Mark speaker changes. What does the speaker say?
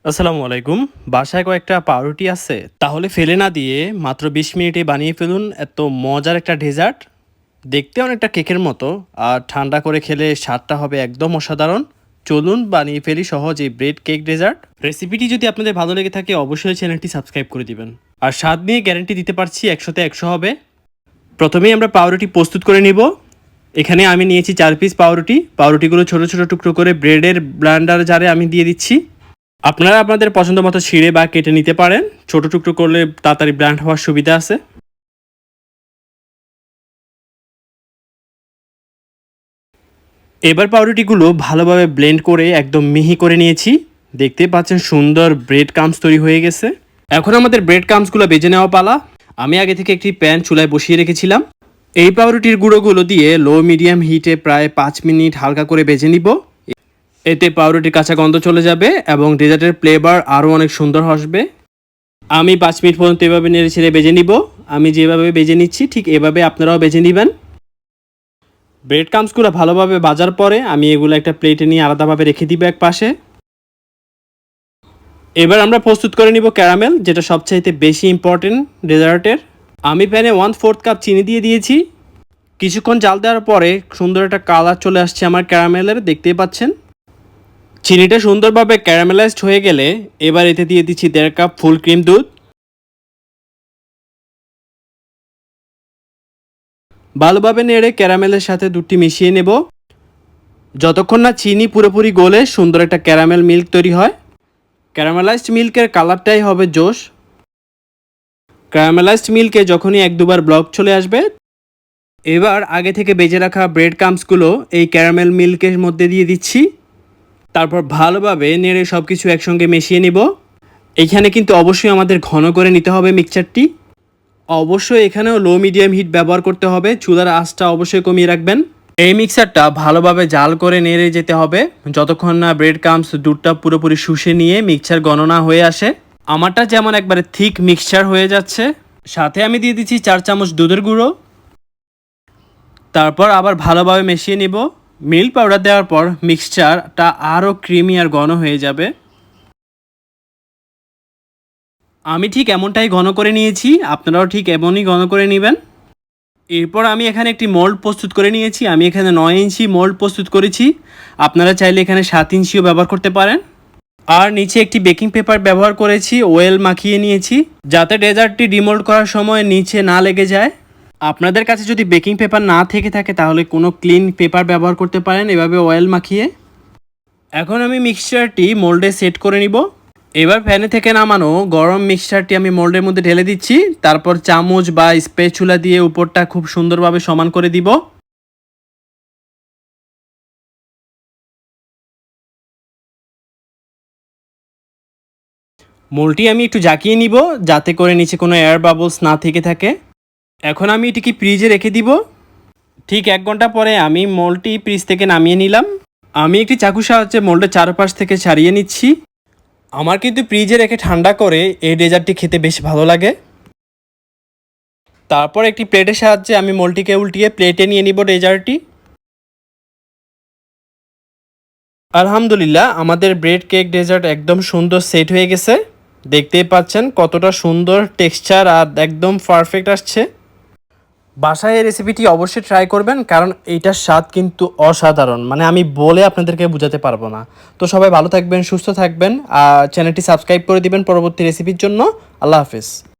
Speaker 1: আসসালামু আলাইকুম। বাসায় কয়েকটা পাউরুটি আছে, তাহলে ফেলে না দিয়ে মাত্র ২০ মিনিটে বানিয়ে ফেলুন এত মজার একটা ডেজার্ট। দেখতে অনেকটা কেকের মতো, আর ঠান্ডা করে খেলে স্বাদটা হবে একদম অসাধারণ। চলুন বানিয়ে ফেলি সহজ এই ব্রেড কেক ডেজার্ট। রেসিপিটি যদি আপনাদের ভালো লেগে থাকে অবশ্যই চ্যানেলটি সাবস্ক্রাইব করে দিবেন। আর স্বাদ নিয়ে গ্যারান্টি দিতে পারছি ১০০তে ১০০ হবে। প্রথমেই আমরা পাউরুটি প্রস্তুত করে নিব। এখানে আমি নিয়েছি ৪ পিস পাউরুটি। পাউরুটিগুলো ছোট ছোট টুকরো করে ব্রেডের ব্লেন্ডার জারে আমি দিয়ে দিচ্ছি। আপনারা আপনাদের পছন্দ মতো ছিঁড়ে বা কেটে নিতে পারেন। ছোট টুকরো করলে তাড়াতাড়ি ব্লেন্ড হওয়ার সুবিধা আছে। এবার পাউরুটিগুলো ভালোভাবে ব্লেন্ড করে একদম মিহি করে নিয়েছি। দেখতে পাচ্ছেন সুন্দর ব্রেড ক্রাম্বস তৈরি হয়ে গেছে। এখন আমাদের ব্রেড ক্রাম্বসগুলো বেজে নেওয়া পালা। আমি আগে থেকে একটি প্যান চুলায় বসিয়ে রেখেছিলাম। এই পাউরুটির গুঁড়োগুলো দিয়ে লো মিডিয়াম হিটে প্রায় ৫ মিনিট হালকা করে ভেজে নিব। এতে পাউরুটির কাঁচা গন্ধ চলে যাবে এবং ডেজার্টের ফ্লেভার আরও অনেক সুন্দর আসবে। আমি ৫ মিনিট পর্যন্ত এভাবে নেড়ে ছেড়ে বেজে নিব। আমি যেভাবে বেজে নিচ্ছি ঠিক এভাবে আপনারাও বেজে নেবেন। ব্রেড ক্রাম্বসগুলো ভালোভাবে ভাজার পরে আমি এগুলো একটা প্লেটে নিয়ে আলাদাভাবে রেখে দিব এক পাশে। এবার আমরা প্রস্তুত করে নিব ক্যারামেল, যেটা সবচাইতে বেশি ইম্পর্টেন্ট ডেজার্টের। আমি প্যানে 1/4 কাপ চিনি দিয়ে দিয়েছি। কিছুক্ষণ জাল দেওয়ার পরে সুন্দর একটা কালার চলে আসছে আমার ক্যারামেলের, দেখতেই পাচ্ছেন। চিনিটা সুন্দরভাবে ক্যারামেলাইজড হয়ে গেলে এবার এতে দিয়ে দিচ্ছি ১.৫ কাপ ফুল ক্রিম দুধ। ভালোভাবে নেড়ে ক্যারামেলের সাথে দুধটি মিশিয়ে নেব যতক্ষণ না চিনি পুরোপুরি গলে সুন্দর একটা ক্যারামেল মিল্ক তৈরি হয়। ক্যারামেলাইজড মিল্কের কালারটাই হবে জোশ। ক্যারামেলাইজড মিল্কে যখনই ১-২ বার ব্লক চলে আসবে, এবার আগে থেকে বেজে রাখা ব্রেড ক্রাম্বসগুলো এই ক্যারামেল মিল্কের মধ্যে দিয়ে দিচ্ছি। তারপর ভালোভাবে নেড়ে সব কিছু একসঙ্গে মিশিয়ে নিব। এইখানে কিন্তু অবশ্যই আমাদের ঘন করে নিতে হবে মিক্সচারটি। অবশ্যই এখানেও লো মিডিয়াম হিট ব্যবহার করতে হবে। চুলার আঁচটা অবশ্যই কমিয়ে রাখবেন। এই মিক্সারটা ভালোভাবে জাল করে নেড়ে যেতে হবে যতক্ষণ না ব্রেড ক্রাম্বস দুধটা পুরোপুরি শুষে নিয়ে মিক্সচার গণনা হয়ে আসে। আমারটা যেমন একবারে থিক মিক্সচার হয়ে যাচ্ছে। সাথে আমি দিয়ে দিচ্ছি ৪ চামচ দুধের গুঁড়ো। তারপর আবার ভালোভাবে মিশিয়ে নিব। মিল্ক পাউডার দেওয়ার পর মিক্সচারটা আরও ক্রিমি আর ঘন হয়ে যাবে। আমি ঠিক এমনটাই ঘন করে নিয়েছি, আপনারাও ঠিক এমনই ঘন করে নেবেন। এরপর আমি এখানে একটি মোল্ড প্রস্তুত করে নিয়েছি। আমি এখানে ৯ ইঞ্চি মোল্ড প্রস্তুত করেছি। আপনারা চাইলে এখানে ৭ ইঞ্চিও ব্যবহার করতে পারেন। আর নিচে একটি বেকিং পেপার ব্যবহার করেছি, ওয়েল মাখিয়ে নিয়েছি যাতে ডেজার্টটি ডিমোল্ড করার সময় নিচে না লেগে যায়। আপনাদের কাছে যদি বেকিং পেপার না থেকে থাকে তাহলে কোনো ক্লিন পেপার ব্যবহার করতে পারেন এভাবে ওয়েল মাখিয়ে। এখন আমি মিক্সচারটি মোল্ডে সেট করে নিব। এবার প্যানে থেকে নামানো গরম মিক্সচারটি আমি মোল্ডের মধ্যে ঢেলে দিচ্ছি। তারপর চামচ বা স্প্যাচুলা দিয়ে উপরটা খুব সুন্দরভাবে সমান করে দিব। মোল্ডটি আমি একটু জাকিয়ে নিব যাতে করে নিচে কোনো এয়ার বাবলস না থেকে থাকে। এখন আমি এটিকে ফ্রিজে রেখে দিব। ঠিক ১ ঘন্টা পরে আমি মোল্ডটি ফ্রিজ থেকে নামিয়ে নিলাম। আমি একটি চাকুর সাহায্যে মোল্ডের চারপাশ থেকে ছাড়িয়ে নিচ্ছি। আমার কিন্তু ফ্রিজে রেখে ঠান্ডা করে এই ডেজার্টটি খেতে বেশ ভালো লাগে। তারপর একটি প্লেটের সাহায্যে আমি মোল্ডটিকে উল্টিয়ে প্লেটে নিয়ে নিব ডেজার্টটি। আলহামদুলিল্লাহ, আমাদের ব্রেড কেক ডেজার্ট একদম সুন্দর সেট হয়ে গেছে। দেখতেই পাচ্ছেন কতটা সুন্দর টেক্সচার আর একদম পারফেক্ট আসছে। বাসায় এই রেসিপিটি অবশ্যই ট্রাই করবেন, কারণ এইটার স্বাদ কিন্তু অসাধারণ, মানে আমি বলে আপনাদেরকে বোঝাতে পারবো না। তো সবাই ভালো থাকবেন, সুস্থ থাকবেন, আর চ্যানেলটি সাবস্ক্রাইব করে দিবেন পরবর্তী রেসিপির জন্য। আল্লাহ হাফেজ।